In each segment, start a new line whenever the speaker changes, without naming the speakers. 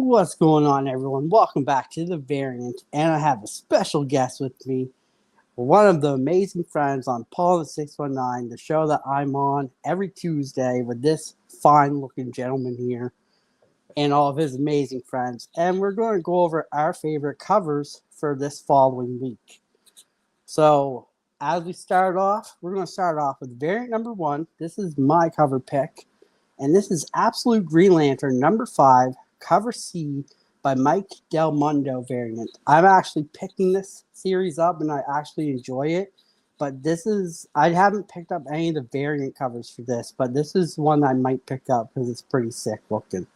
What's going on, everyone? Welcome back to The Variant, and I have a special guest with me, one of the amazing friends on Paul the 619, the show that I'm on every Tuesday with this fine-looking gentleman here and all of his amazing friends. And we're going to go over our favorite covers for this following week. So, as we start off, we're going to start off with variant number 1. This is my cover pick, and this is Absolute Green Lantern number 5, cover C by Mike Del Mundo variant. I'm actually picking this series up and I actually enjoy it. But I haven't picked up any of the variant covers for this, but this is one I might pick up because it's pretty sick looking.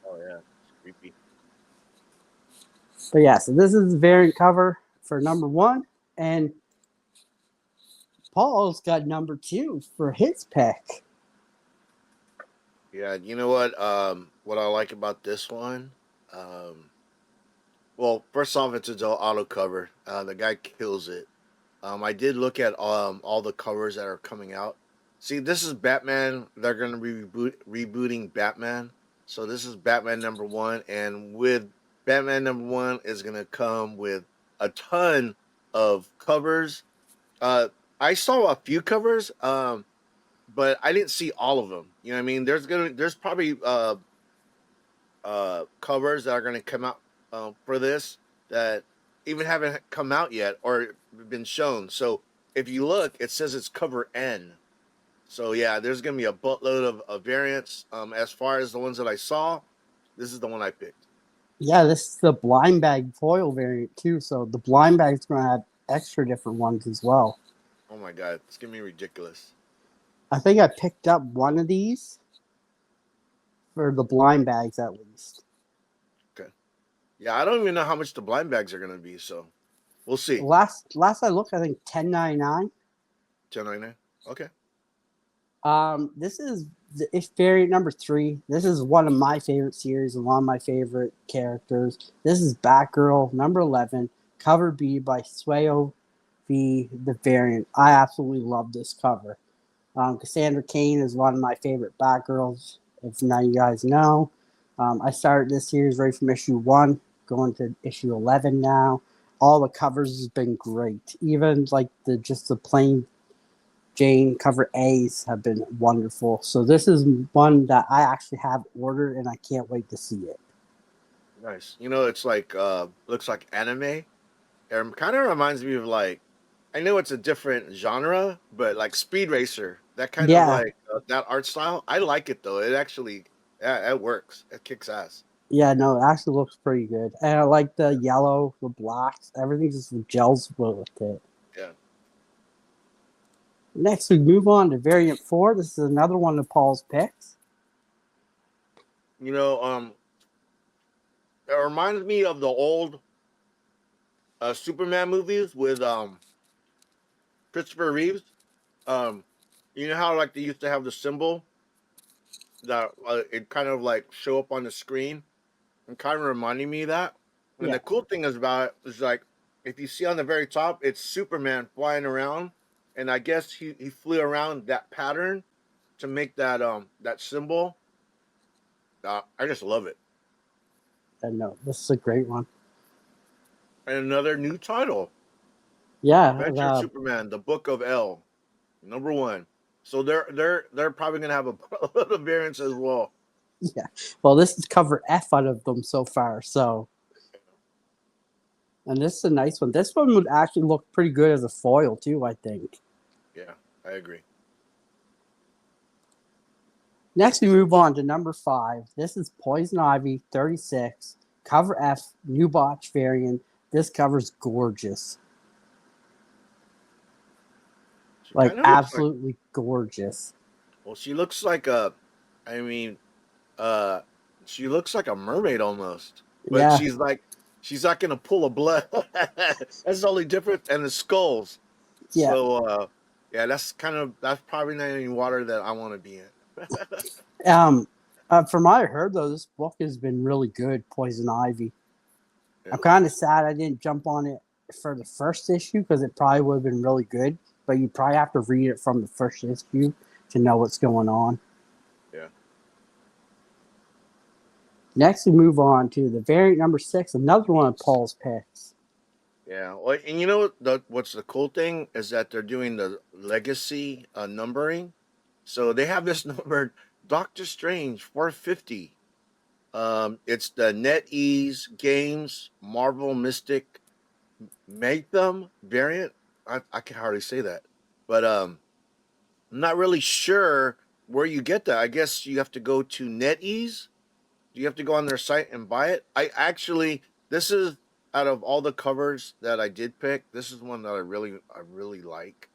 Oh, yeah. It's creepy.
But yeah, so this is the variant cover for number 1. And Paul's got number 2 for his pick.
Yeah, you know what I like about this one? Well, first off, it's a auto cover. The guy kills it. I did look at all the covers that are coming out. See, this is Batman. They're going to be rebooting Batman. So this is Batman number 1. And with Batman number 1 is going to come with a ton of covers. I saw a few covers. But I didn't see all of them. You know what I mean? There's probably covers that are gonna come out for this that even haven't come out yet or been shown. So if you look, it says it's cover N. So yeah, there's gonna be a buttload of variants. As far as the ones that I saw, this is the one I picked.
Yeah, this is the blind bag foil variant too. So the blind bag's going to have extra different ones as well.
Oh my god, it's gonna be ridiculous.
I think I picked up one of these for the blind bags at least.
Okay. Yeah, I don't even know how much the blind bags are gonna be, so we'll see.
Last I looked, I think $10.99.
10.99. Okay.
This is it's variant number 3. This is one of my favorite series and one of my favorite characters. This is Batgirl number 11, cover B by Sueyo V. The variant. I absolutely love this cover. Cassandra Cain is one of my favorite Batgirls, if none of you guys know. I started this series right from issue 1, going to issue 11 now. All the covers has been great. Even like the plain Jane cover A's have been wonderful. So this is one that I actually have ordered and I can't wait to see it.
Nice. You know, it's like looks like anime. It kind of reminds me of like I know it's a different genre, but like Speed Racer, that kind of
Yeah,
like that art style. I like it though. It actually, yeah, it works. It kicks ass.
yeah, no, it actually looks pretty good. And I like the yellow, the blacks, everything just gels well with it.
Yeah.
Next, we move on to variant 4. This is another one of Paul's picks.
You know, it reminds me of the old Superman movies with Christopher Reeves. Um, you know how like they used to have the symbol that it kind of like show up on the screen and kind of reminding me of that. And
Yeah,
the cool thing is about it is like if you see on the very top, it's Superman flying around, and I guess he flew around that pattern to make that symbol. I just love it.
I know. This is a great one.
And another new title,
Yeah,
Adventure Superman: The Book of L, number 1. So they're probably gonna have a lot of variants as well.
yeah. Well, this is cover F out of them so far. So, and this is a nice one. This one would actually look pretty good as a foil too, I think.
Yeah, I agree.
Next, we move on to number 5. This is Poison Ivy 36, cover F, new botch variant. This cover's gorgeous.
She
Like,
kind of looks like
absolutely gorgeous.
well, she looks like I mean, uh, she looks like a mermaid almost, but
Yeah,
she's not gonna pull a blood. That's the only difference, and the skulls.
yeah.
So yeah, that's probably not any water that I want to be in.
Um, from what I heard, though, this book has been really good, Poison Ivy. I'm
Yeah,
kind of sad I didn't jump on it for the first issue because it probably would have been really good. But you probably have to read it from the first issue to know what's going on.
yeah.
Next, we move on to the variant number 6, another one of Paul's picks.
Yeah. Well, and you know what? What's the cool thing is that they're doing the legacy numbering. So they have this numbered Doctor Strange 450. It's the NetEase Games Marvel Mystic Magnum variant. I can hardly say that, but I'm not really sure where you get that. I guess you have to go to NetEase. You have to go on their site and buy it. I actually, this is out of all the covers that I did pick, this is one that I really like.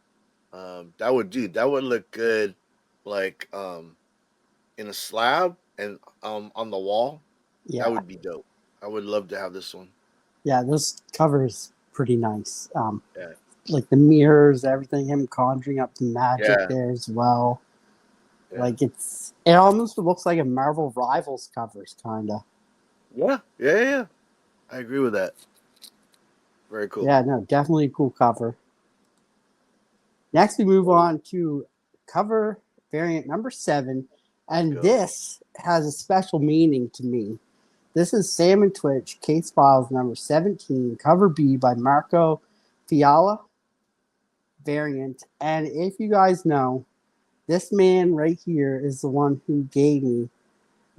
That would look good, like in a slab and on the wall. That
Yeah,
would be dope. I would love to have this one.
yeah, this cover is pretty nice.
Yeah,
Like the mirrors, everything, him conjuring up the magic
yeah,
there as well.
yeah,
Like it almost looks like a Marvel Rivals covers, kind of.
yeah, yeah, yeah, yeah. I agree with that. Very cool.
Yeah, no, definitely a cool cover. Next, we move on to cover variant number 7, and
Go.
this has a special meaning to me. This is Sam and Twitch Case Files number 17, cover B by Marco Fiala variant. And if you guys know, this man right here is the one who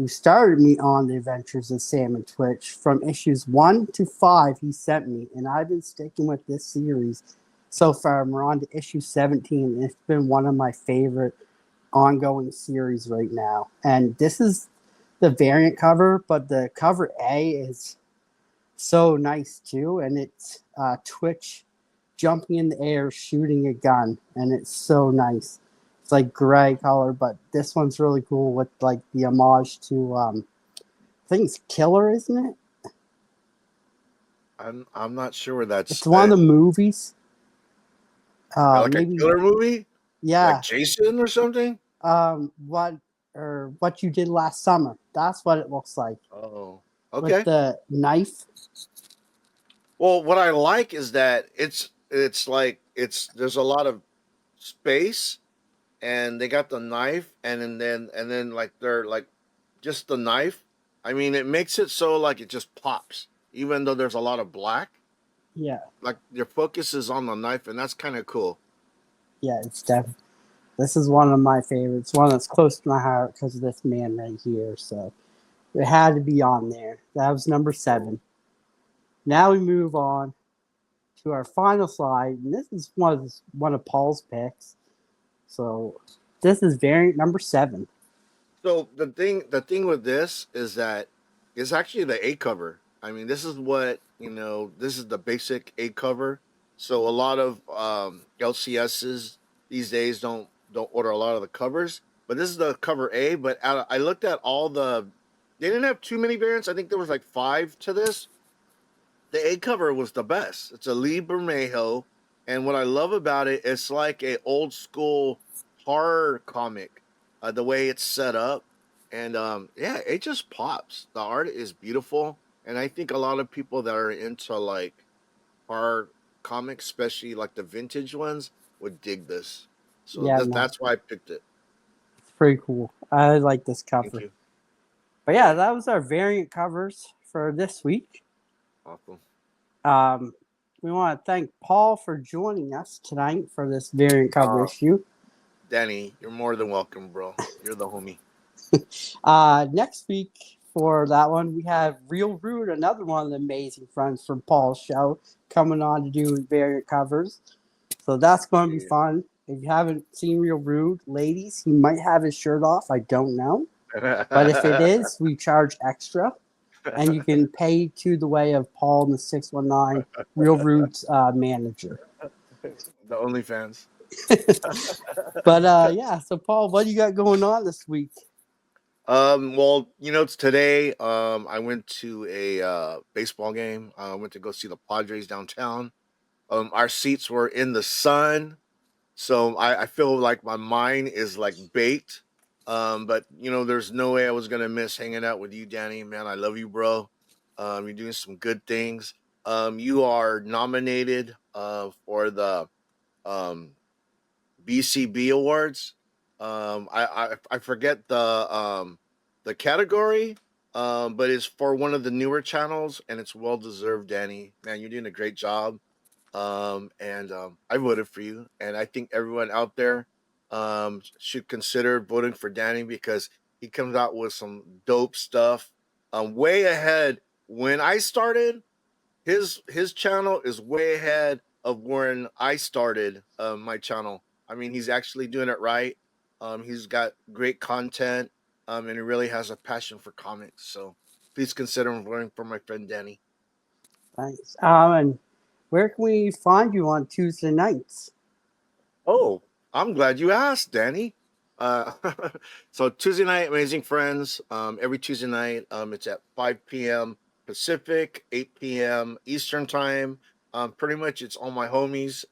started me on the adventures of Sam and Twitch from issues 1 to 5. He sent me, and I've been sticking with this series so far. We're on to issue 17, and it's been one of my favorite ongoing series right now. And this is the variant cover, but the cover A is so nice too, and it's Twitch jumping in the air shooting a gun, and it's so nice. It's like gray color, but this one's really cool with like the homage to I think it's Killer, isn't it?
I'm not sure where that's
It's one of the movies.
like a
Maybe
killer movie, like
yeah.
Jason or something.
What or what you did last summer? That's what it looks like
Oh,
with
okay.
the knife.
Well, what I like is that it's like it's there's a lot of space, and they got the knife, and then like they're like just the knife. I mean, it makes it so like it just pops, even though there's a lot of black.
Yeah,
Like your focus is on the knife, and that's kind of cool.
yeah. It's definitely. This is one of my favorites. One that's close to my heart because of this man right here. So it had to be on there. That was number
Oh,
7. Now we move on to our final slide, and this is one of Paul's picks. So this is variant number 7.
so the thing with this is that it's actually the A cover. I mean, this is what This is the basic A cover. So a lot of LCSs these days don't order a lot of the covers, but this is the cover A. But I looked at all the. They didn't have too many variants. I think there was like 5 to this. The A cover was the best. It's a Lee Bermejo, and what I love about it, it's like a old school horror comic. The way it's set up, and yeah, it just pops. The art is beautiful, and I think a lot of people that are into like horror comics, especially like the vintage ones, would dig this. So
Yeah, no,
that's why I picked it.
it's pretty cool. I like this
Thank
cover.
you.
But yeah,
Yeah,
that was our variant covers for this week.
awesome.
Um, we want to thank Paul for joining us tonight for this variant cover
Uh,
issue.
Danny, you're more than welcome, bro. You're the homie.
Next week for that one, we have Real Rude, another one of the amazing friends from Paul's show, coming on to do variant covers. So that's going to be
Yeah.
fun. If you haven't seen Real Rude, ladies, he might have his shirt off. I don't know. But if it is, we charge extra. And you can pay to the way of Paul in the 619, Real Rude's manager.
The OnlyFans.
But yeah, so Paul, what do you got going on this week?
Well, it's today. I went to a baseball game. I went to go see the Padres downtown. Our seats were in the sun, so I feel like my mind is like baked. But there's no way I was gonna miss hanging out with you, Danny. Man, I love you, bro. You're doing some good things. You are nominated for the um BCB awards. I forget the category, but it's for one of the newer channels, and it's well deserved, Danny. Man, you're doing a great job. And I voted for you, and I think everyone out there should consider voting for Danny because he comes out with some dope stuff. Way ahead when I started, his channel is way ahead of when I started my channel. I mean, he's actually doing it right. He's got great content, and he really has a passion for comics. So please consider voting for my friend Danny.
Thanks. And where can we find you on Tuesday nights?
Oh, I'm glad you asked, Danny. Uh, so Tuesday night, Amazing Friends. Every Tuesday night, it's at 5 p.m. Pacific, 8 p.m. Eastern time. Pretty much, it's all my homies.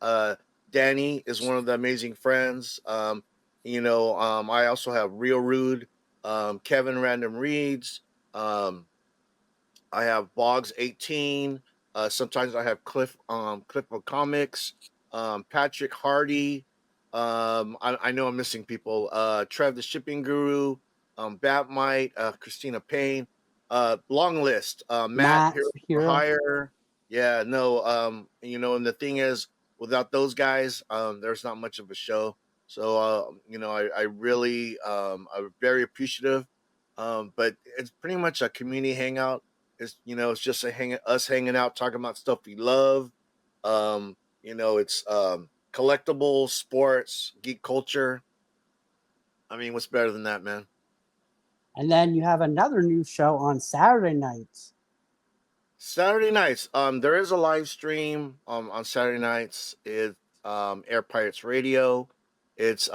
Danny is one of the Amazing Friends. I also have Real Rude, Kevin Random Reads. Um, I have Boggs 18. Sometimes I have Cliff of Comics, Patrick Hardy. I know I'm missing people. Trev the Shipping Guru, Batmite, Christina Payne. Long list. Matt
Matt,
Hero for
Hero.
Hire. Yeah, no. And the thing is, without those guys, there's not much of a show. So, I really, I'm very appreciative. But it's pretty much a community hangout. It's just us hanging out, talking about stuff we love. It's collectibles, sports, geek culture. I mean, what's better than that, man?
And then you have another new show on Saturday nights.
Saturday nights. There is a live stream on Saturday nights. It's Air Pirates Radio. It's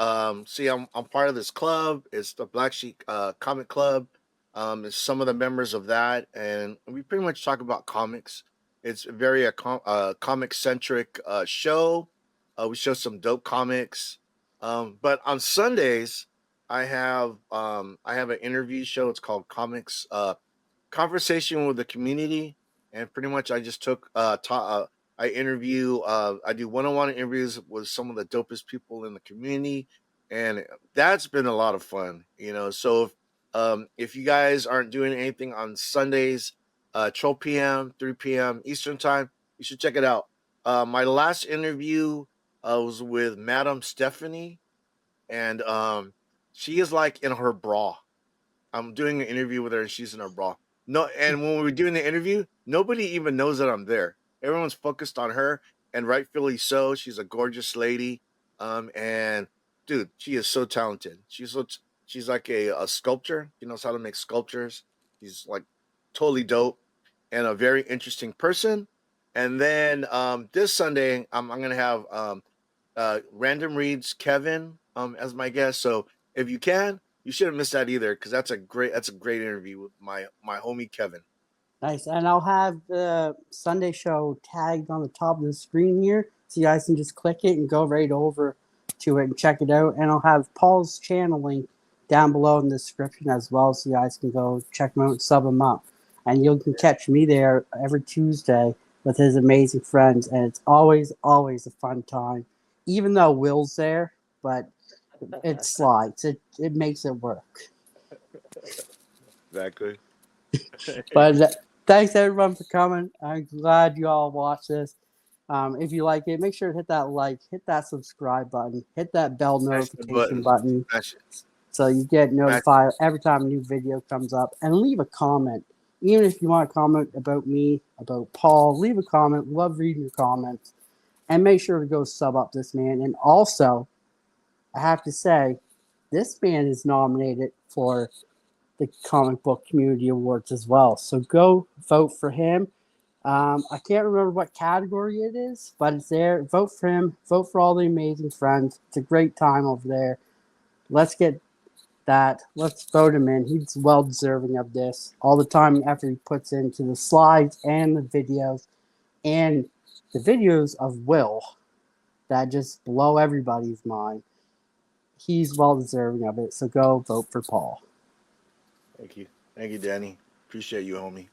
see, I'm part of this club. It's the Black Sheep Comic Club. It's some of the members of that, and we pretty much talk about comics. It's very comic centric show. We show some dope comics. But on Sundays, I have an interview show. It's called Comics Conversation with the Community, and pretty much I just took I interview I do one-on-one interviews with some of the dopest people in the community, and that's been a lot of fun. So if you guys aren't doing anything on Sundays, 12 p.m., 3 p.m. Eastern time, you should check it out. My last interview was with Madam Stephanie, and she is like in her bra. I'm doing an interview with her and she's in her bra. No, and when we're doing the interview, nobody even knows that I'm there. Everyone's focused on her, and rightfully so. She's a gorgeous lady. And dude, she is so talented. She's like a sculptor. She knows how to make sculptures. She's like totally dope and a very interesting person. And then this Sunday, I'm gonna have Random Reads Kevin as my guest. So if you can, you shouldn't miss that either because that's a great interview with my homie Kevin.
Nice. And I'll have the Sunday show tagged on the top of the screen here, so you guys can just click it and go right over to it and check it out. And I'll have Paul's channel link down below in the description as well, so you guys can go check him out and sub him up. And you can catch me there every Tuesday with his amazing friends, and it's always, always a fun time. Even though Will's there, but it slides. It makes it work.
Exactly.
But thanks everyone for coming. I'm glad you all watched this. If you like it, make sure to hit that like, hit that subscribe button, hit that bell
Smash the
notification
button.
button
Smash it.
so you get
Smash
notified every time a new video comes up. And leave a comment. Even if you want to comment about me, about Paul, leave a comment. Love reading your comments. And make sure to go sub up this man. And also, I have to say, this man is nominated for the Comic Book Community Awards as well. So go vote for him. I can't remember what category it is, but it's there. Vote for him. Vote for all the amazing friends. It's a great time over there. Let's get that. Let's vote him in. He's well deserving of this. All the time and effort he puts into the slides and the videos of Will that just blow everybody's mind. He's well deserving of it. So go vote for Paul.
Thank you. Thank you, Danny. Appreciate you, homie.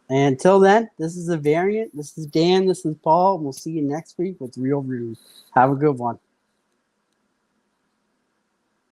And until then, this is The Variant. This is Dan. This is Paul. We'll see you next week with Real Rude. Have a good one.